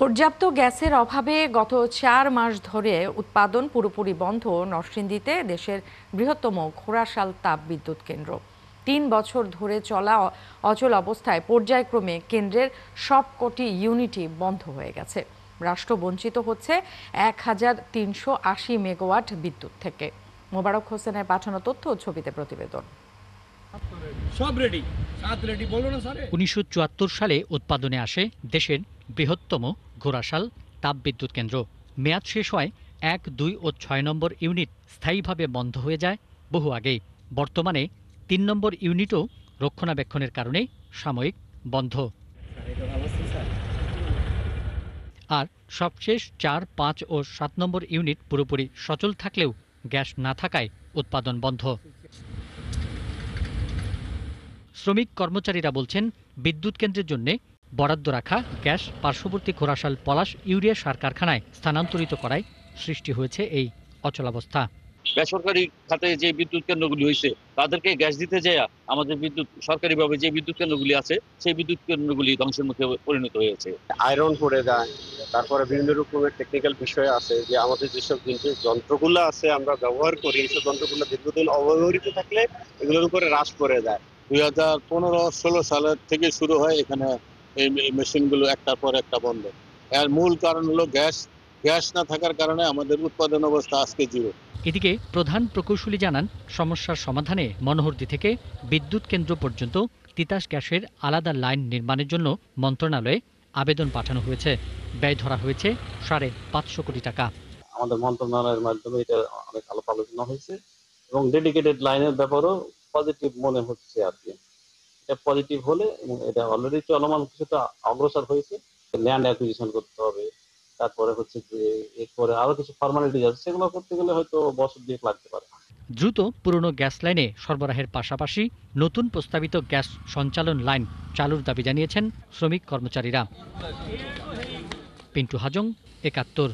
পর্যাপ্ত গ্যাসের অভাবে গত 4 মাস ধরে উৎপাদন পুরোপুরি বন্ধ নরসিংদীতে দেশের বৃহত্তম ঘোড়াশাল তাপবিদ্যুৎ কেন্দ্র। 3 বছর ধরে চলা অচল অবস্থায় পর্যায়ক্রমে কেন্দ্রের সবকটি ইউনিটই বন্ধ হয়ে গেছে। রাষ্ট্র বঞ্চিত হচ্ছে 1380 মেগাওয়াট বিদ্যুৎ থেকে। মোবারক হোসেনের পাঠানো তথ্য ও ছবিতে প্রতিবেদন। সব রেডি, 1974 সালে উৎপাদনে আসে দেশের বৃহত্তম ঘোড়াশাল তাপবিদ্যুৎ কেন্দ্র। মেয়াদ শেষ হয় 1, 2 ও 6 নম্বর ইউনিট স্থায়ীভাবে বন্ধ হয়ে যায় বহু আগেই। বর্তমানে 3 নম্বর ইউনিটও রক্ষণাবেক্ষণের কারণে সাময়িক বন্ধ। আর সবশেষ 4, 5 ও 7 নম্বর ইউনিট পুরোপুরি সচল থাকলেও গ্যাস না থাকায় উৎপাদন বন্ধ। শ্রমিক কর্মচারীরা বলছেন, বিদ্যুৎ কেন্দ্রের জন্য বরাদ্দ রাখা গ্যাস পার্শ্ববর্তী ঘোড়াশাল পলাশ ইউরিয়া সার কারখানায় স্থানান্তরিত করায় সৃষ্টি হয়েছে এই অচলাবস্থা। বেসরকারি খাতে যে বিদ্যুৎ কেন্দ্রগুলি হয়েছে তাদেরকে গ্যাস দিতে যায় আমাদের বিদ্যুৎ সরকারিভাবে যে বিদ্যুৎ কেন্দ্রগুলি আছে সেই বিদ্যুৎ কেন্দ্রগুলি ধ্বংসের মুখে পরিণত হয়েছে। আয়রন পড়ে যায়, তারপরে বিভিন্ন রকমের টেকনিক্যাল বিষয় আছে যে আমাদের যেসব যন্ত্রগুলো আছে আমরা ব্যবহার করি, এইসব যন্ত্রগুলো দীর্ঘদিন অব্যবহৃত থাকলে এগুলোর উপরে হ্রাস পড়ে যায়। 2015-16 সালের থেকে শুরু হয় এখানে এই মেশিনগুলো একটার পর একটা বন্ধ। এর মূল কারণ হলো গ্যাস না থাকার কারণে আমাদের উৎপাদন অবস্থা আজকে জিরো। এদিকে প্রধান প্রকৌশলী জানান, সমস্যার সমাধানে মনোহরদী থেকে বিদ্যুৎ কেন্দ্র পর্যন্ত তিতাস গ্যাসের আলাদা লাইন নির্মাণের জন্য মন্ত্রণালয়ে আবেদন পাঠানো হয়েছে। ব্যয় ধরা হয়েছে 550 কোটি টাকা। আমাদের মন্ত্রণালয়ের মাধ্যমে এটা অনেক আলাপ আলোচনা হয়েছে এবং ডেডিকেটেড লাইনের ব্যাপারেও পজিটিভ মনে হচ্ছে আর কি। এটা পজিটিভ হলে এবং এটা অলরেডি চলমান কিছুটা অগ্রসর হয়েছে। ল্যান্ড অ্যাকুইজিশন করতে হবে, তারপরে হচ্ছে যে এরপরে আরো কিছু ফর্মালিটিজ আছে, সেগুলো করতে গেলে হয়তো বছর 2 লাগতে পারে। দ্রুত পুরনো গ্যাস লাইনে সরবরাহের পাশাপাশি নতুন প্রস্তাবিত গ্যাস সঞ্চালন লাইন চালুর দাবি জানিয়েছেন শ্রমিক কর্মচারীরা। পিন্টু হাজং, 71।